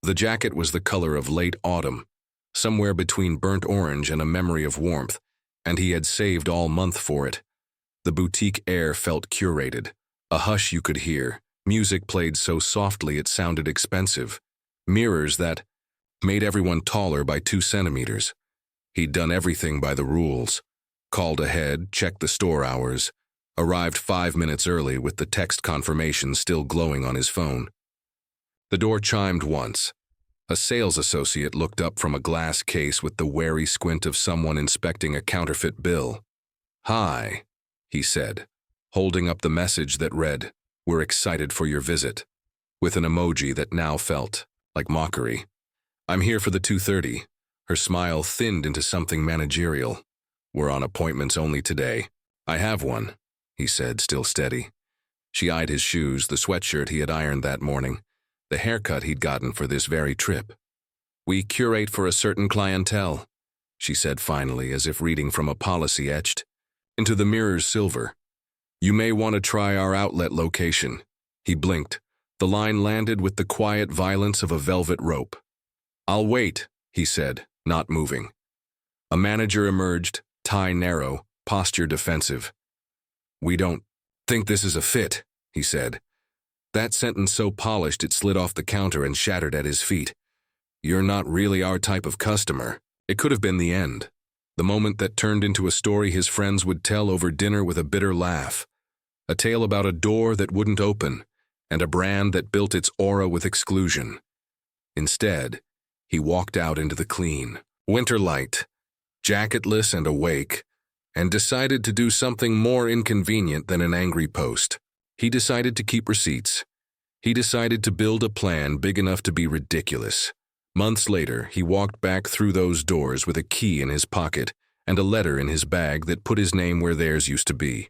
The jacket was the color of late autumn, somewhere between burnt orange and a memory of warmth, and he had saved all month for it. The boutique air felt curated, a hush you could hear, music played so softly it sounded expensive, mirrors that made everyone taller by 2 centimeters. He'd done everything by the rules. Called ahead, checked the store hours, arrived 5 minutes early with the text confirmation still glowing on his phone. The door chimed once. A sales associate looked up from a glass case with the wary squint of someone inspecting a counterfeit bill. "Hi," he said, holding up the message that read, "We're excited for your visit," with an emoji that now felt like mockery. "I'm here for the 2:30. Her smile thinned into something managerial. "We're on appointments only today." "I have one," he said, still steady. She eyed his shoes, the sweatshirt he had ironed that morning, the haircut he'd gotten for this very trip. "We curate for a certain clientele," she said finally, as if reading from a policy etched into the mirror's silver. "You may want to try our outlet location." He blinked. The line landed with the quiet violence of a velvet rope. "I'll wait," he said, not moving. A manager emerged, tie narrow, posture defensive. "We don't think this is a fit," he said. That sentence so polished it slid off the counter and shattered at his feet. "You're not really our type of customer." It could have been the end. The moment that turned into a story his friends would tell over dinner with a bitter laugh. A tale about a door that wouldn't open, and a brand that built its aura with exclusion. Instead, he walked out into the clean, winter light, jacketless and awake, and decided to do something more inconvenient than an angry post. He decided to keep receipts. He decided to build a plan big enough to be ridiculous. Months later, he walked back through those doors with a key in his pocket and a letter in his bag that put his name where theirs used to be.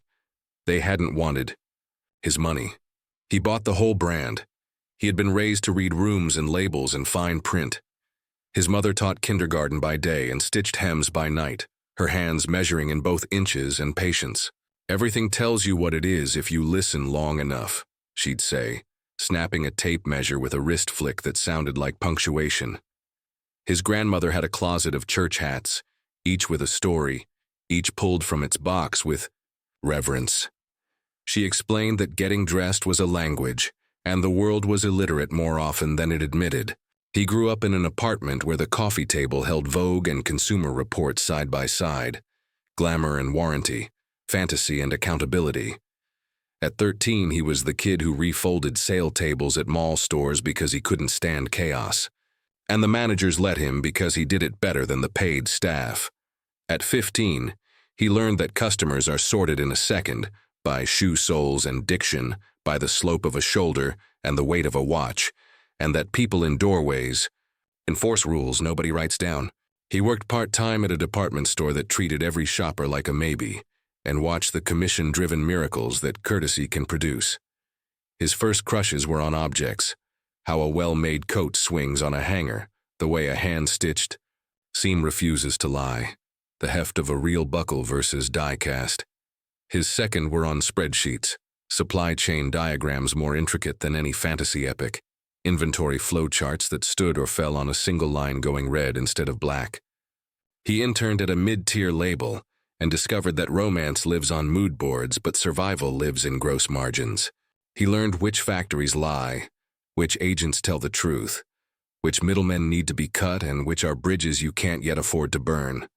They hadn't wanted his money. He bought the whole brand. He had been raised to read rooms and labels and fine print. His mother taught kindergarten by day and stitched hems by night, her hands measuring in both inches and patience. "Everything tells you what it is if you listen long enough," she'd say, snapping a tape measure with a wrist flick that sounded like punctuation. His grandmother had a closet of church hats, each with a story, each pulled from its box with reverence. She explained that getting dressed was a language, and the world was illiterate more often than it admitted. He grew up in an apartment where the coffee table held Vogue and Consumer Reports side by side, glamour and warranty, fantasy and accountability. At 13, he was the kid who refolded sale tables at mall stores because he couldn't stand chaos. And the managers let him because he did it better than the paid staff. At 15, he learned that customers are sorted in a second, by shoe soles and diction, by the slope of a shoulder and the weight of a watch, and that people in doorways enforce rules nobody writes down. He worked part-time at a department store that treated every shopper like a maybe, and watched the commission-driven miracles that courtesy can produce. His first crushes were on objects, how a well-made coat swings on a hanger, the way a hand-stitched seam refuses to lie, the heft of a real buckle versus die-cast. His second were on spreadsheets, supply chain diagrams more intricate than any fantasy epic, inventory flowcharts that stood or fell on a single line going red instead of black. He interned at a mid-tier label and discovered that romance lives on mood boards but survival lives in gross margins. He learned which factories lie, which agents tell the truth, which middlemen need to be cut, and which are bridges you can't yet afford to burn.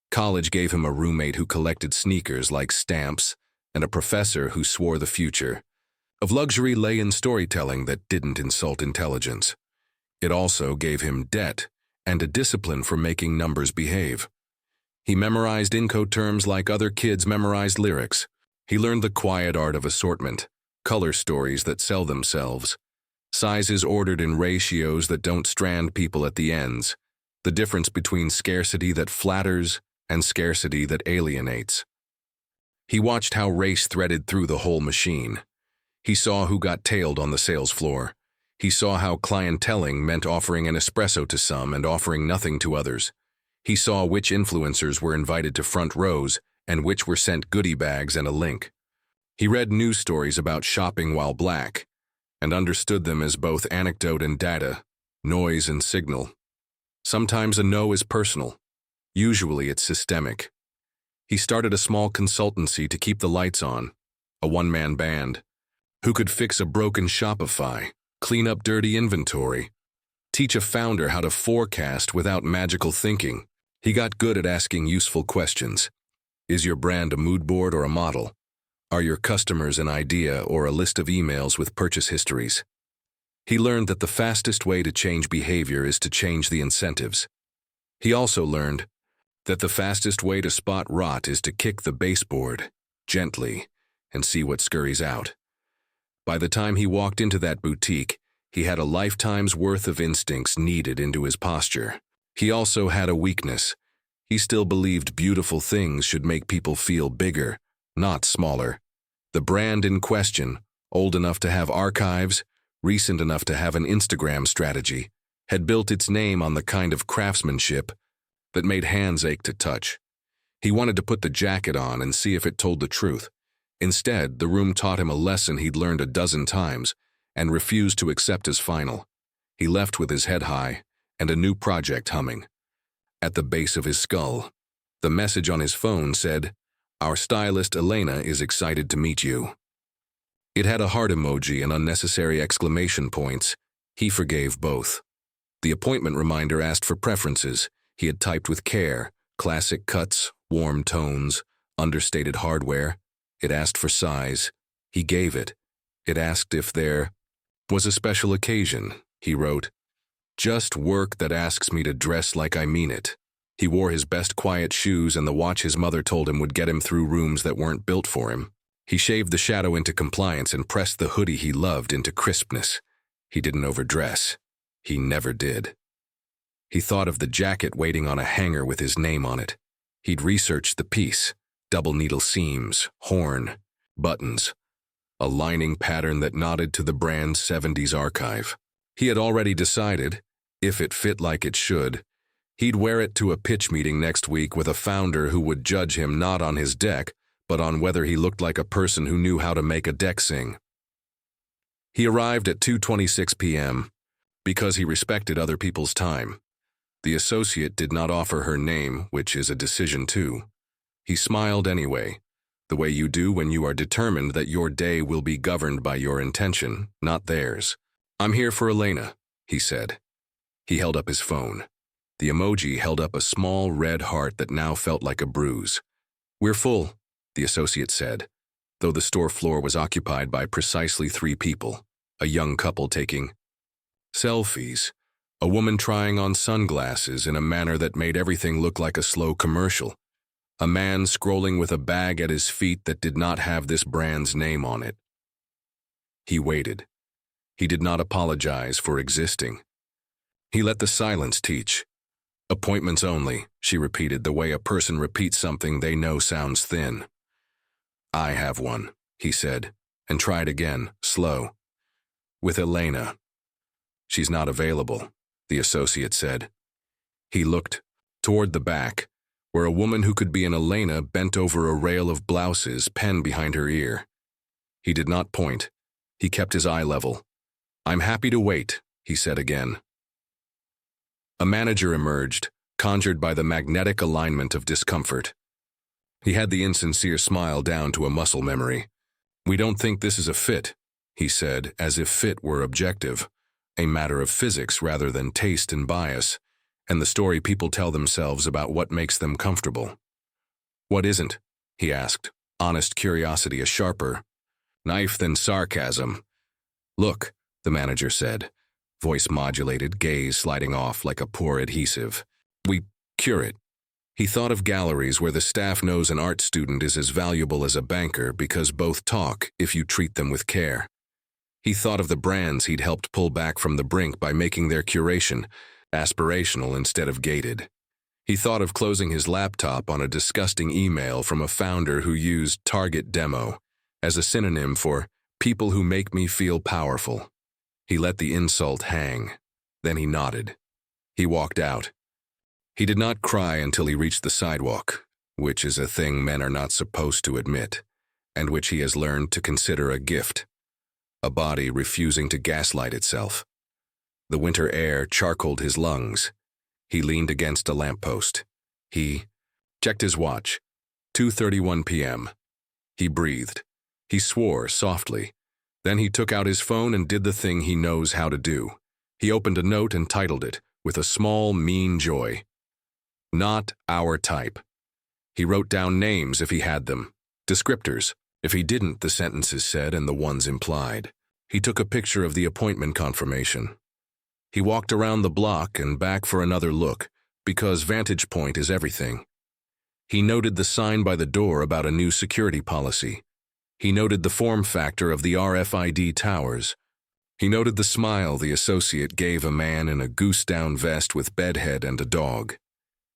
College gave him a roommate who collected sneakers like stamps and a professor who swore the future of luxury lay in storytelling that didn't insult intelligence. It also gave him debt and a discipline for making numbers behave. He memorized Incoterms like other kids memorized lyrics. He learned the quiet art of assortment, color stories that sell themselves, sizes ordered in ratios that don't strand people at the ends, the difference between scarcity that flatters and scarcity that alienates. He watched how race threaded through the whole machine. He saw who got tailed on the sales floor. He saw how clienteling meant offering an espresso to some and offering nothing to others. He saw which influencers were invited to front rows and which were sent goodie bags and a link. He read news stories about shopping while black and understood them as both anecdote and data, noise and signal. Sometimes a no is personal. Usually it's systemic. He started a small consultancy to keep the lights on, a one-man band, who could fix a broken Shopify, clean up dirty inventory, teach a founder how to forecast without magical thinking. He got good at asking useful questions. Is your brand a mood board or a model? Are your customers an idea or a list of emails with purchase histories? He learned that the fastest way to change behavior is to change the incentives. He also learned that the fastest way to spot rot is to kick the baseboard gently and see what scurries out. By the time he walked into that boutique, he had a lifetime's worth of instincts kneaded into his posture. He also had a weakness. He still believed beautiful things should make people feel bigger, not smaller. The brand in question, old enough to have archives, recent enough to have an Instagram strategy, had built its name on the kind of craftsmanship that made hands ache to touch. He wanted to put the jacket on and see if it told the truth. Instead, the room taught him a lesson he'd learned a dozen times and refused to accept as final. He left with his head high and a new project humming. At the base of his skull, the message on his phone said, "Our stylist Elena is excited to meet you." It had a heart emoji and unnecessary exclamation points. He forgave both. The appointment reminder asked for preferences. He had typed with care, classic cuts, warm tones, understated hardware. It asked for size. He gave it. It asked if there was a special occasion. He wrote, "Just work that asks me to dress like I mean it." He wore his best quiet shoes and the watch his mother told him would get him through rooms that weren't built for him. He shaved the shadow into compliance and pressed the hoodie he loved into crispness. He didn't overdress. He never did. He thought of the jacket waiting on a hanger with his name on it. He'd researched the piece, double needle seams, horn, buttons, a lining pattern that nodded to the brand's 70s archive. He had already decided, if it fit like it should, he'd wear it to a pitch meeting next week with a founder who would judge him not on his deck, but on whether he looked like a person who knew how to make a deck sing. He arrived at 2:26 p.m. because he respected other people's time. The associate did not offer her name, which is a decision too. He smiled anyway, the way you do when you are determined that your day will be governed by your intention, not theirs. "I'm here for Elena," he said. He held up his phone. The emoji held up a small red heart that now felt like a bruise. "We're full," the associate said, though the store floor was occupied by precisely 3 people, a young couple taking selfies, a woman trying on sunglasses in a manner that made everything look like a slow commercial, a man scrolling with a bag at his feet that did not have this brand's name on it. He waited. He did not apologize for existing. He let the silence teach. "Appointments only," she repeated the way a person repeats something they know sounds thin. "I have one," he said, and tried again, slow. "With Elena." "She's not available," the associate said. He looked toward the back, where a woman who could be an Elena bent over a rail of blouses, pen behind her ear. He did not point. He kept his eye level. "I'm happy to wait," he said again. A manager emerged, conjured by the magnetic alignment of discomfort. He had the insincere smile down to a muscle memory. "We don't think this is a fit," he said, as if fit were objective, a matter of physics rather than taste and bias, and the story people tell themselves about what makes them comfortable. "What isn't?" he asked, honest curiosity a sharper knife than sarcasm. "Look," the manager said, voice modulated, gaze sliding off like a poor adhesive. "We cure it." He thought of galleries where the staff knows an art student is as valuable as a banker because both talk if you treat them with care. He thought of the brands he'd helped pull back from the brink by making their curation aspirational instead of gated. He thought of closing his laptop on a disgusting email from a founder who used Target Demo as a synonym for people who make me feel powerful. He let the insult hang. Then he nodded. He walked out. He did not cry until he reached the sidewalk, which is a thing men are not supposed to admit, and which he has learned to consider a gift. A body refusing to gaslight itself. The winter air charcoaled his lungs. He leaned against a lamppost. He checked his watch. 2:31 p.m. He breathed. He swore softly. Then he took out his phone and did the thing he knows how to do. He opened a note and titled it, with a small, mean joy. Not our type. He wrote down names if he had them, descriptors. If he didn't, the sentences said and the ones implied. He took a picture of the appointment confirmation. He walked around the block and back for another look, because vantage point is everything. He noted the sign by the door about a new security policy. He noted the form factor of the RFID towers. He noted the smile the associate gave a man in a goose-down vest with bedhead and a dog.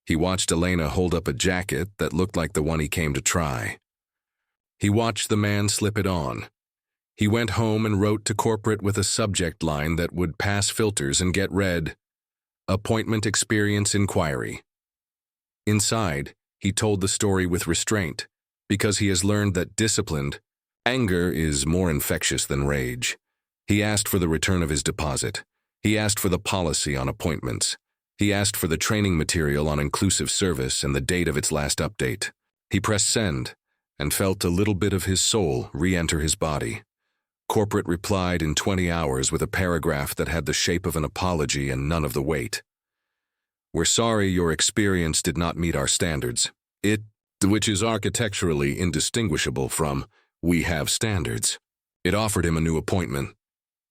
He watched Elena hold up a jacket that looked like the one he came to try. He watched the man slip it on. He went home and wrote to corporate with a subject line that would pass filters and get read, Appointment Experience Inquiry. Inside, he told the story with restraint, because he has learned that disciplined anger is more infectious than rage. He asked for the return of his deposit. He asked for the policy on appointments. He asked for the training material on inclusive service and the date of its last update. He pressed send and felt a little bit of his soul re-enter his body. Corporate replied in 20 hours with a paragraph that had the shape of an apology and none of the weight. We're sorry your experience did not meet our standards. Which is architecturally indistinguishable from, we have standards. It offered him a new appointment.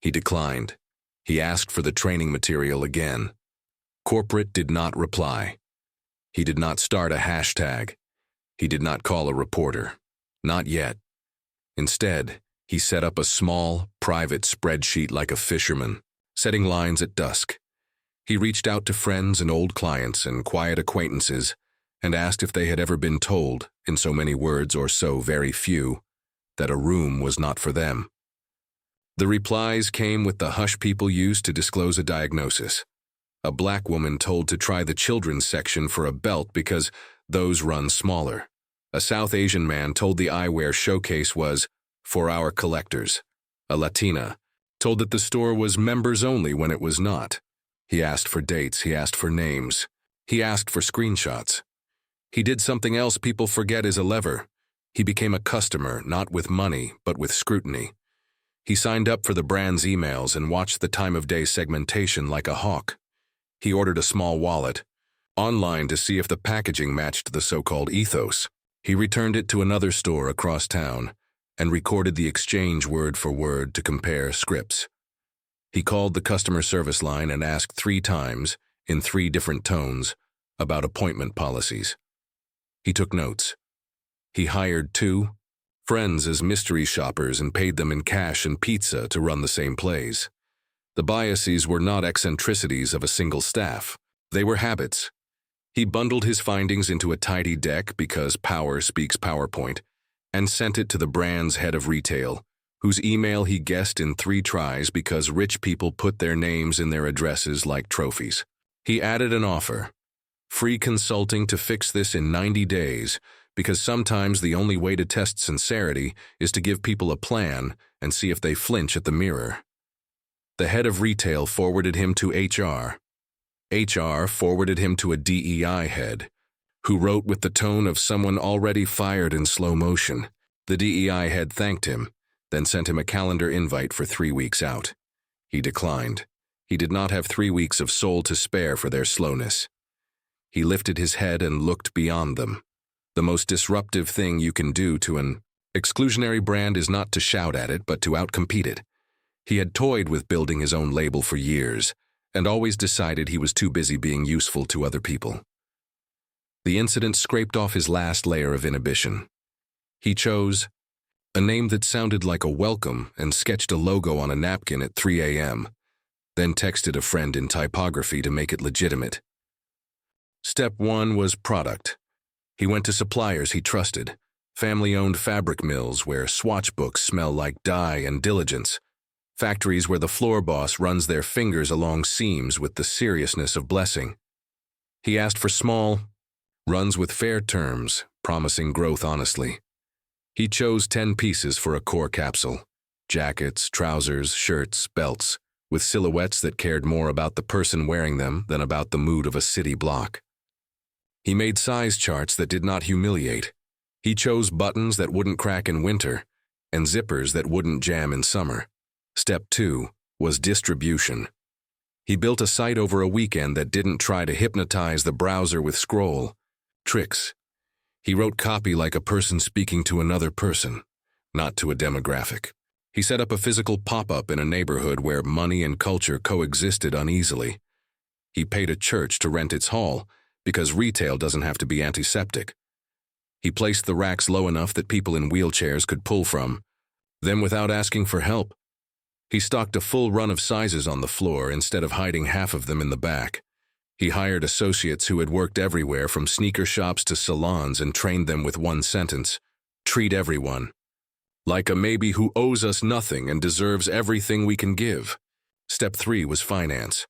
He declined. He asked for the training material again. Corporate did not reply. He did not start a hashtag. He did not call a reporter. Not yet. Instead, he set up a small, private spreadsheet like a fisherman, setting lines at dusk. He reached out to friends and old clients and quiet acquaintances and asked if they had ever been told, in so many words or so very few, that a room was not for them. The replies came with the hush people use to disclose a diagnosis. A black woman told to try the children's section for a belt because those run smaller. A South Asian man told the eyewear showcase was for our collectors. A Latina told that the store was members only when it was not. He asked for dates, he asked for names, he asked for screenshots. He did something else people forget is a lever. He became a customer, not with money, but with scrutiny. He signed up for the brand's emails and watched the time of day segmentation like a hawk. He ordered a small wallet, online to see if the packaging matched the so-called ethos. He returned it to another store across town and recorded the exchange word for word to compare scripts. He called the customer service line and asked 3 times, in 3 different tones, about appointment policies. He took notes. He hired 2 friends as mystery shoppers and paid them in cash and pizza to run the same plays. The biases were not eccentricities of a single staff. They were habits. He bundled his findings into a tidy deck because power speaks PowerPoint and sent it to the brand's head of retail, whose email he guessed in 3 tries because rich people put their names in their addresses like trophies. He added an offer. Free consulting to fix this in 90 days, because sometimes the only way to test sincerity is to give people a plan and see if they flinch at the mirror. The head of retail forwarded him to HR. HR forwarded him to a DEI head, who wrote with the tone of someone already fired in slow motion. The DEI head thanked him, then sent him a calendar invite for 3 weeks out. He declined. He did not have 3 weeks of soul to spare for their slowness. He lifted his head and looked beyond them. The most disruptive thing you can do to an exclusionary brand is not to shout at it, but to outcompete it. He had toyed with building his own label for years, and always decided he was too busy being useful to other people. The incident scraped off his last layer of inhibition. He chose a name that sounded like a welcome and sketched a logo on a napkin at 3 a.m., then texted a friend in typography to make it legitimate. Step 1 was product. He went to suppliers he trusted, family-owned fabric mills where swatch books smell like dye and diligence, factories where the floor boss runs their fingers along seams with the seriousness of blessing. He asked for small runs with fair terms, promising growth honestly. He chose 10 pieces for a core capsule: jackets, trousers, shirts, belts, with silhouettes that cared more about the person wearing them than about the mood of a city block. He made size charts that did not humiliate. He chose buttons that wouldn't crack in winter and zippers that wouldn't jam in summer. Step 2 was distribution. He built a site over a weekend that didn't try to hypnotize the browser with scroll tricks. He wrote copy like a person speaking to another person, not to a demographic. He set up a physical pop-up in a neighborhood where money and culture coexisted uneasily. He paid a church to rent its hall because retail doesn't have to be antiseptic. He placed the racks low enough that people in wheelchairs could pull from. Then, without asking for help, he stocked a full run of sizes on the floor instead of hiding half of them in the back. He hired associates who had worked everywhere from sneaker shops to salons and trained them with one sentence: treat everyone like a maybe who owes us nothing and deserves everything we can give. Step 3 was finance.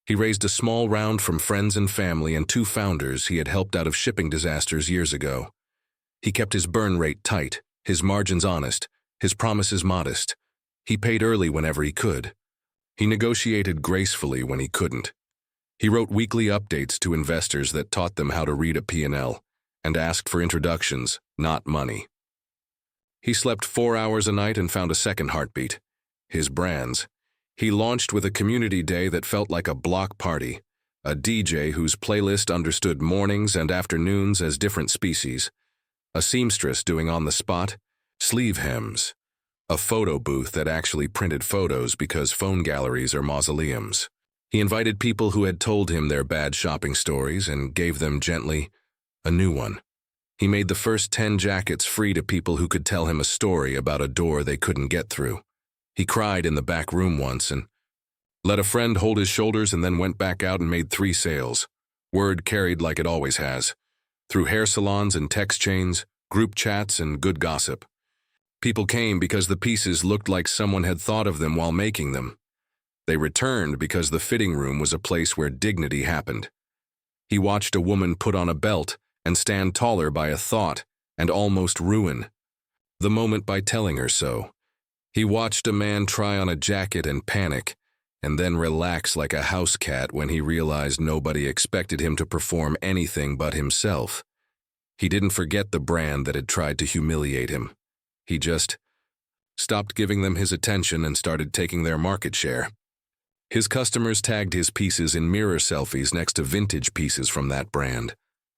He raised a small round from friends and family and 2 founders he had helped out of shipping disasters years ago. He kept his burn rate tight, his margins honest, his promises modest. He paid early whenever he could. He negotiated gracefully when he couldn't. He wrote weekly updates to investors that taught them how to read a P&L and asked for introductions, not money. He slept 4 hours a night and found a second heartbeat: his brands. He launched with a community day that felt like a block party, a DJ whose playlist understood mornings and afternoons as different species, a seamstress doing on-the-spot sleeve hems, a photo booth that actually printed photos because phone galleries are mausoleums. He invited people who had told him their bad shopping stories and gave them gently a new one. He made the first 10 jackets free to people who could tell him a story about a door they couldn't get through. He cried in the back room once and let a friend hold his shoulders and then went back out and made 3 sales. Word carried like it always has, through hair salons and text chains, group chats, and good gossip. People came because the pieces looked like someone had thought of them while making them. They returned because the fitting room was a place where dignity happened. He watched a woman put on a belt and stand taller by a thought and almost ruin the moment by telling her so. He watched a man try on a jacket and panic, and then relax like a house cat when he realized nobody expected him to perform anything but himself. He didn't forget the brand that had tried to humiliate him. He just stopped giving them his attention and started taking their market share. His customers tagged his pieces in mirror selfies next to vintage pieces from that brand,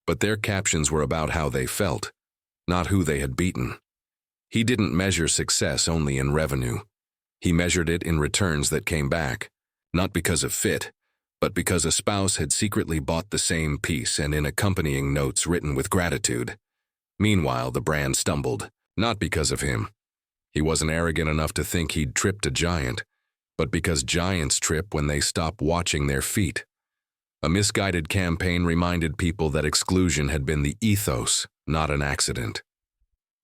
but their captions were about how they felt, not who they had beaten. He didn't measure success only in revenue. He measured it in returns that came back, not because of fit, but because a spouse had secretly bought the same piece and in accompanying notes written with gratitude. Meanwhile, the brand stumbled, not because of him. He wasn't arrogant enough to think he'd tripped a giant, but because giants trip when they stop watching their feet. A misguided campaign reminded people that exclusion had been the ethos, not an accident.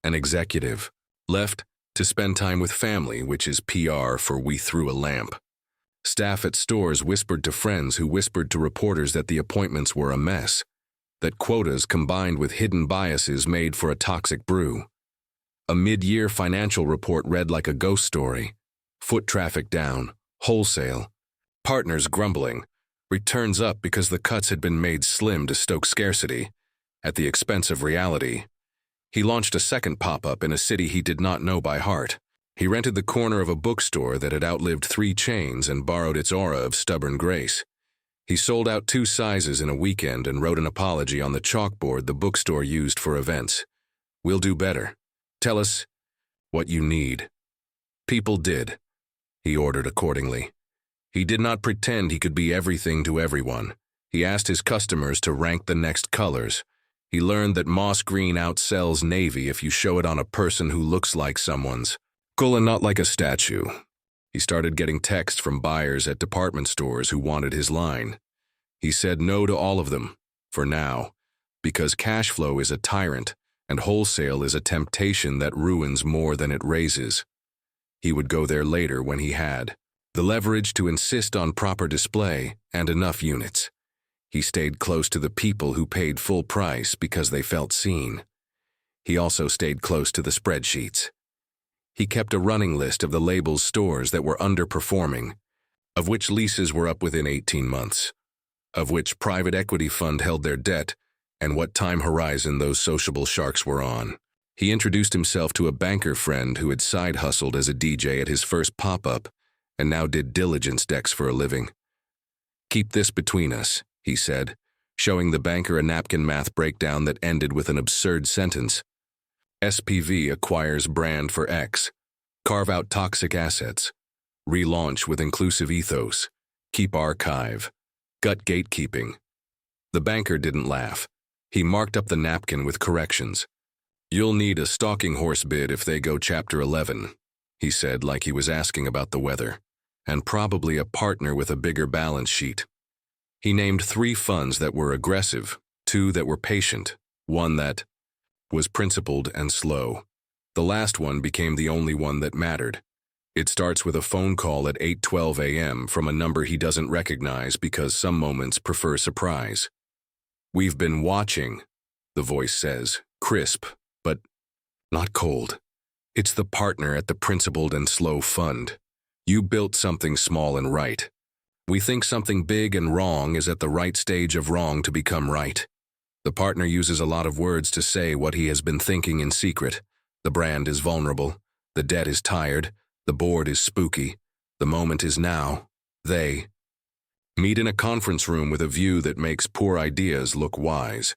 An executive left to spend time with family, which is PR for we threw a lamp. Staff at stores whispered to friends who whispered to reporters that the appointments were a mess, that quotas combined with hidden biases made for a toxic brew. A mid-year financial report read like a ghost story. Foot traffic down, wholesale, partners grumbling, returns up because the cuts had been made slim to stoke scarcity, at the expense of reality. He launched a second pop-up in a city he did not know by heart. He rented the corner of a bookstore that had outlived 3 chains and borrowed its aura of stubborn grace. He sold out 2 sizes in a weekend and wrote an apology on the chalkboard the bookstore used for events. "We'll do better. Tell us what you need." People did. He ordered accordingly. He did not pretend he could be everything to everyone. He asked his customers to rank the next colors. He learned that moss green outsells navy if you show it on a person who looks like someone's. Cool and not like a statue. He started getting texts from buyers at department stores who wanted his line. He said no to all of them, for now, because cash flow is a tyrant and wholesale is a temptation that ruins more than it raises. He would go there later when he had the leverage to insist on proper display and enough units. He stayed close to the people who paid full price because they felt seen. He also stayed close to the spreadsheets. He kept a running list of the label's stores that were underperforming, of which leases were up within 18 months, of which private equity fund held their debt, and what time horizon those sociable sharks were on. He introduced himself to a banker friend who had side hustled as a DJ at his first pop-up and now did diligence decks for a living. "Keep this between us," he said, showing the banker a napkin math breakdown that ended with an absurd sentence. "SPV acquires brand for X. Carve out toxic assets. Relaunch with inclusive ethos. Keep archive. Gut gatekeeping." The banker didn't laugh. He marked up the napkin with corrections. "You'll need a stalking horse bid if they go Chapter 11, he said like he was asking about the weather, "and probably a partner with a bigger balance sheet." He named 3 funds that were aggressive, 2 that were patient, 1 that was principled and slow. The last one became the only one that mattered. It starts with a phone call at 8:12 a.m. from a number he doesn't recognize because some moments prefer surprise. "We've been watching," the voice says, crisp, but not cold. "It's the partner at the principled and slow fund. You built something small and right. We think something big and wrong is at the right stage of wrong to become right." The partner uses a lot of words to say what he has been thinking in secret. The brand is vulnerable. The debt is tired. The board is spooky. The moment is now. They meet in a conference room with a view that makes poor ideas look wise.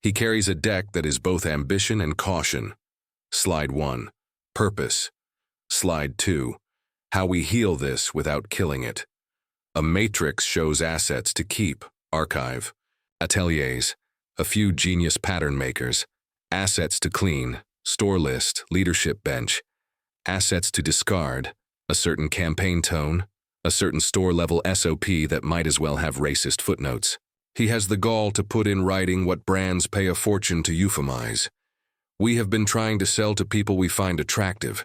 He carries a deck that is both ambition and caution. Slide 1, purpose. Slide 2, how we heal this without killing it. A matrix shows assets to keep, archive. Ateliers, a few genius pattern makers. Assets to clean, store list, leadership bench. Assets to discard, a certain campaign tone, a certain store-level SOP that might as well have racist footnotes. He has the gall to put in writing what brands pay a fortune to euphemize. "We have been trying to sell to people we find attractive.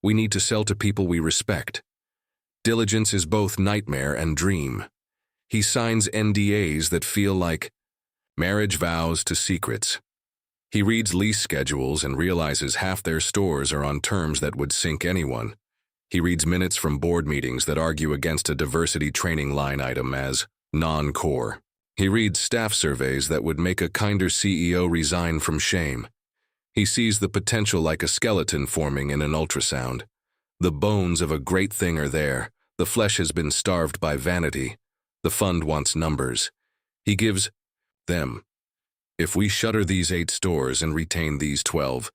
We need to sell to people we respect." Diligence is both nightmare and dream. He signs NDAs that feel like marriage vows to secrets. He reads lease schedules and realizes half their stores are on terms that would sink anyone. He reads minutes from board meetings that argue against a diversity training line item as non-core. He reads staff surveys that would make a kinder CEO resign from shame. He sees the potential like a skeleton forming in an ultrasound. The bones of a great thing are there. The flesh has been starved by vanity. The fund wants numbers. He gives them. "If we shutter these 8 stores and retain these 12,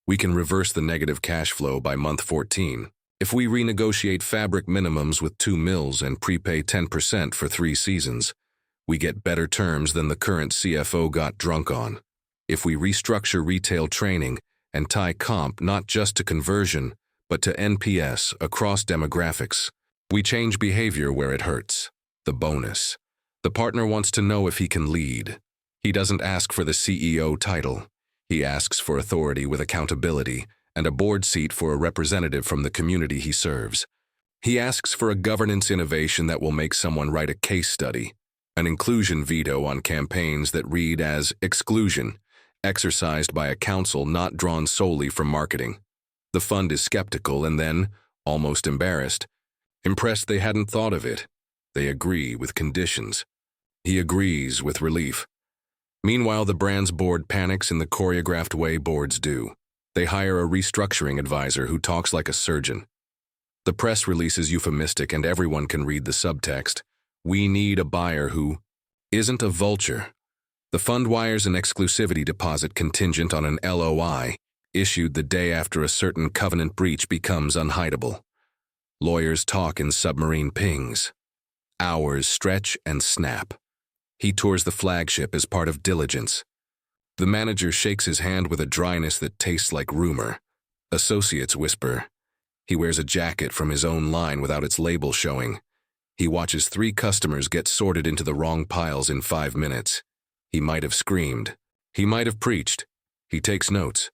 we can reverse the negative cash flow by month 14. If we renegotiate fabric minimums with 2 mills and prepay 10% for 3 seasons, we get better terms than the current CFO got drunk on. If we restructure retail training and tie comp not just to conversion, but to NPS across demographics, we change behavior where it hurts." The bonus. The partner wants to know if he can lead. He doesn't ask for the CEO title. He asks for authority with accountability and a board seat for a representative from the community he serves. He asks for a governance innovation that will make someone write a case study, an inclusion veto on campaigns that read as exclusion, exercised by a council not drawn solely from marketing. The fund is skeptical and then, almost embarrassed, impressed they hadn't thought of it. They agree with conditions. He agrees with relief. Meanwhile, the brand's board panics in the choreographed way boards do. They hire a restructuring advisor who talks like a surgeon. The press release is euphemistic and everyone can read the subtext. "We need a buyer who isn't a vulture." The fund wires an exclusivity deposit contingent on an LOI, issued the day after a certain covenant breach becomes unhideable. Lawyers talk in submarine pings. Hours stretch and snap. He tours the flagship as part of diligence. The manager shakes his hand with a dryness that tastes like rumor. Associates whisper. He wears a jacket from his own line without its label showing. He watches 3 customers get sorted into the wrong piles in 5 minutes. He might have screamed. He might have preached. He takes notes.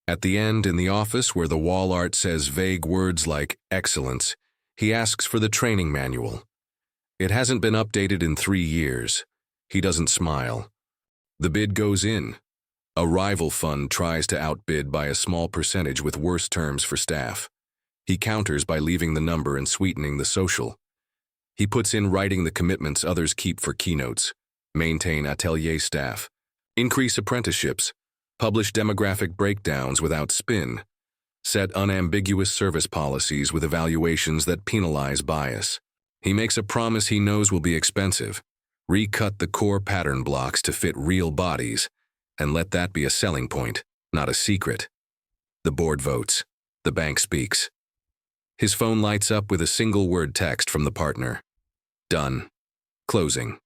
At the end, in the office where the wall art says vague words like excellence, he asks for the training manual. It hasn't been updated in 3 years. He doesn't smile. The bid goes in. A rival fund tries to outbid by a small percentage with worse terms for staff. He counters by leaving the number and sweetening the social. He puts in writing the commitments others keep for keynotes, maintain atelier staff, increase apprenticeships, publish demographic breakdowns without spin, set unambiguous service policies with evaluations that penalize bias. He makes a promise he knows will be expensive, recut the core pattern blocks to fit real bodies, and let that be a selling point, not a secret. The board votes. The bank speaks. His phone lights up with a single-word text from the partner. Done. Closing.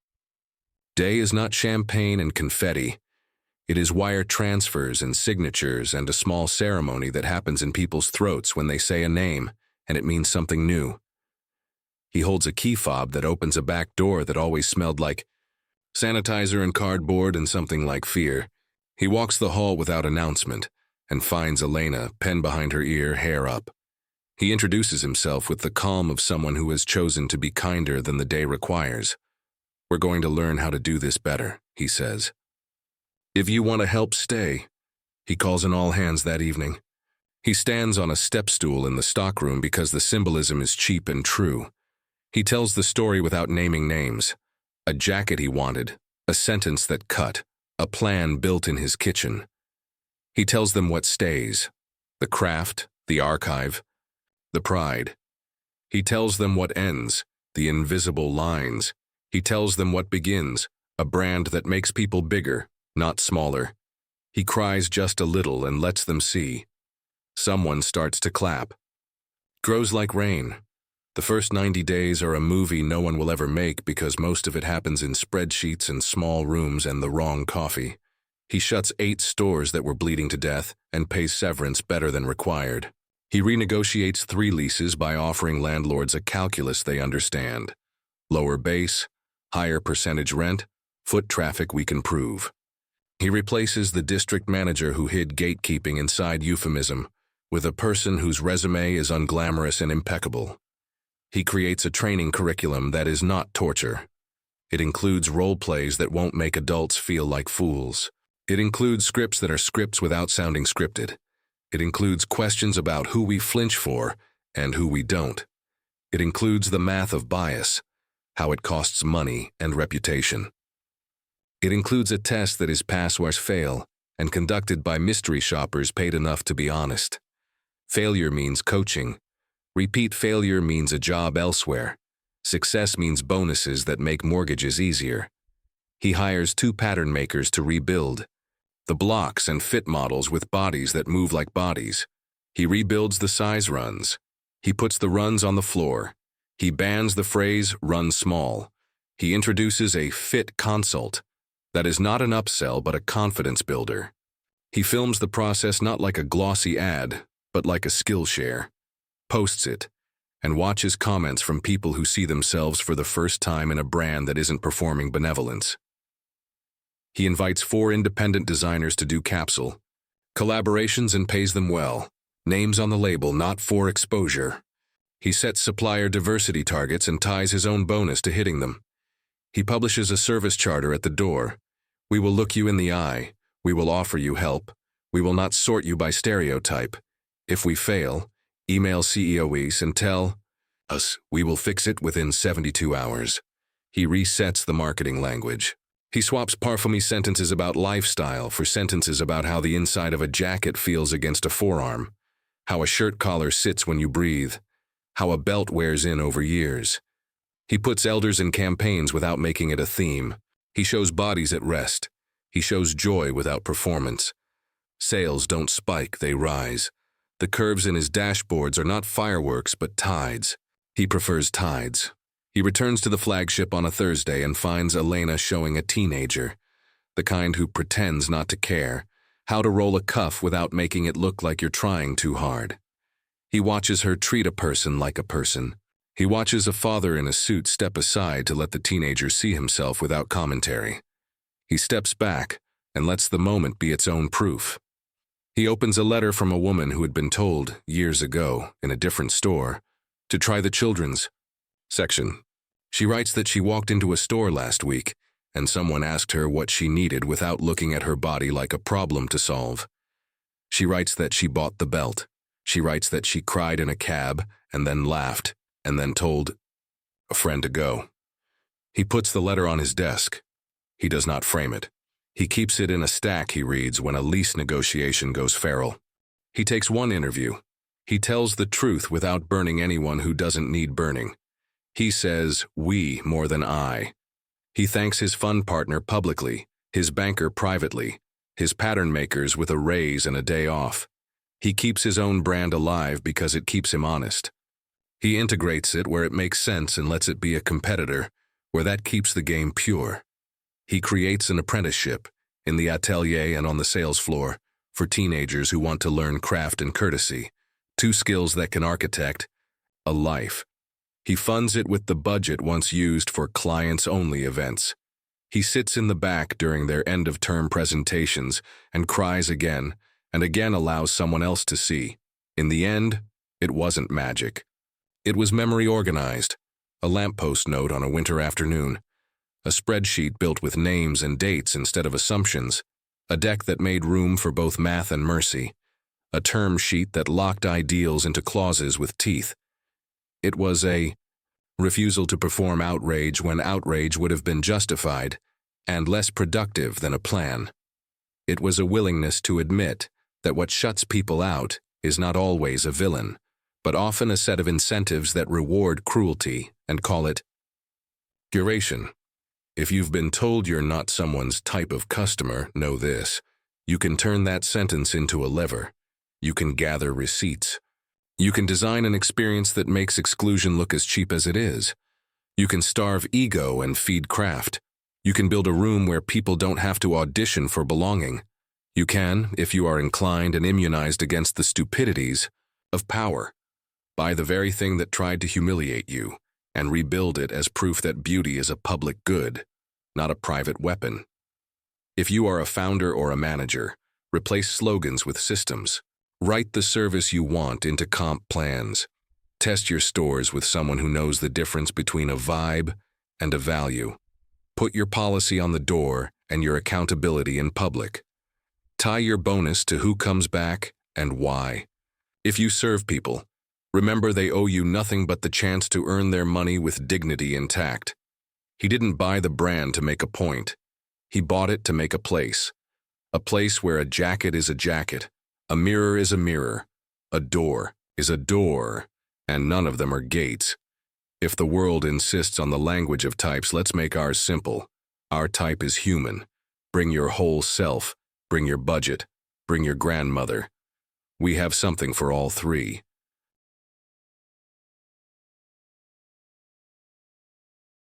Day is not champagne and confetti. It is wire transfers and signatures and a small ceremony that happens in people's throats when they say a name, and it means something new. He holds a key fob that opens a back door that always smelled like sanitizer and cardboard and something like fear. He walks the hall without announcement and finds Elena, pen behind her ear, hair up. He introduces himself with the calm of someone who has chosen to be kinder than the day requires. We're going to learn how to do this better, he says. If you want to help, stay. He calls an all-hands that evening. He stands on a step stool in the stockroom because the symbolism is cheap and true. He tells the story without naming names. A jacket he wanted, a sentence that cut, a plan built in his kitchen. He tells them what stays, the craft, the archive, the pride. He tells them what ends, the invisible lines. He tells them what begins, a brand that makes people bigger, not smaller. He cries just a little and lets them see. Someone starts to clap. Grows like rain. The first 90 days are a movie no one will ever make because most of it happens in spreadsheets and small rooms and the wrong coffee. He shuts 8 stores that were bleeding to death and pays severance better than required. He renegotiates 3 leases by offering landlords a calculus they understand. Lower base, higher percentage rent, foot traffic we can prove. He replaces the district manager who hid gatekeeping inside euphemism with a person whose resume is unglamorous and impeccable. He creates a training curriculum that is not torture. It includes role plays that won't make adults feel like fools. It includes scripts that are scripts without sounding scripted. It includes questions about who we flinch for and who we don't. It includes the math of bias, how it costs money and reputation. It includes a test that is pass or fail and conducted by mystery shoppers paid enough to be honest. Failure means coaching. Repeat failure means a job elsewhere. Success means bonuses that make mortgages easier. He hires 2 pattern makers to rebuild the blocks and fit models with bodies that move like bodies. He rebuilds the size runs. He puts the runs on the floor. He bans the phrase run small. He introduces a fit consult that is not an upsell but a confidence builder. He films the process not like a glossy ad, but like a Skillshare. Posts it, and watches comments from people who see themselves for the first time in a brand that isn't performing benevolence. He invites 4 independent designers to do capsule collaborations and pays them well. Names on the label, not for exposure. He sets supplier diversity targets and ties his own bonus to hitting them. He publishes a service charter at the door. We will look you in the eye. We will offer you help. We will not sort you by stereotype. If we fail, email CEOs and tell us we will fix it within 72 hours. He resets the marketing language. He swaps parfumey sentences about lifestyle for sentences about how the inside of a jacket feels against a forearm, how a shirt collar sits when you breathe, how a belt wears in over years. He puts elders in campaigns without making it a theme. He shows bodies at rest. He shows joy without performance. Sales don't spike, they rise. The curves in his dashboards are not fireworks, but tides. He prefers tides. He returns to the flagship on a Thursday and finds Elena showing a teenager, the kind who pretends not to care, how to roll a cuff without making it look like you're trying too hard. He watches her treat a person like a person. He watches a father in a suit step aside to let the teenager see himself without commentary. He steps back and lets the moment be its own proof. He opens a letter from a woman who had been told, years ago, in a different store, to try the children's section. She writes that she walked into a store last week, and someone asked her what she needed without looking at her body like a problem to solve. She writes that she bought the belt. She writes that she cried in a cab, and then laughed, and then told a friend to go. He puts the letter on his desk. He does not frame it. He keeps it in a stack, he reads, when a lease negotiation goes feral. He takes one interview. He tells the truth without burning anyone who doesn't need burning. He says, "we" more than "I." He thanks his fund partner publicly, his banker privately, his pattern makers with a raise and a day off. He keeps his own brand alive because it keeps him honest. He integrates it where it makes sense and lets it be a competitor, where that keeps the game pure. He creates an apprenticeship, in the atelier and on the sales floor, for teenagers who want to learn craft and courtesy, two skills that can architect a life. He funds it with the budget once used for clients-only events. He sits in the back during their end-of-term presentations and cries again, and again allows someone else to see. In the end, it wasn't magic. It was memory organized, a lamppost note on a winter afternoon, a spreadsheet built with names and dates instead of assumptions, a deck that made room for both math and mercy, a term sheet that locked ideals into clauses with teeth. It was a refusal to perform outrage when outrage would have been justified and less productive than a plan. It was a willingness to admit that what shuts people out is not always a villain, but often a set of incentives that reward cruelty and call it curation. If you've been told you're not someone's type of customer, know this. You can turn that sentence into a lever. You can gather receipts. You can design an experience that makes exclusion look as cheap as it is. You can starve ego and feed craft. You can build a room where people don't have to audition for belonging. You can, if you are inclined and immunized against the stupidities of power, buy the very thing that tried to humiliate you and rebuild it as proof that beauty is a public good, not a private weapon. If you are a founder or a manager, replace slogans with systems. Write the service you want into comp plans. Test your stores with someone who knows the difference between a vibe and a value. Put your policy on the door and your accountability in public. Tie your bonus to who comes back and why. If you serve people, remember they owe you nothing but the chance to earn their money with dignity intact. He didn't buy the brand to make a point. He bought it to make a place where a jacket is a jacket, a mirror is a mirror, a door is a door, and none of them are gates. If the world insists on the language of types, let's make ours simple. Our type is human. Bring your whole self, bring your budget, bring your grandmother. We have something for all three.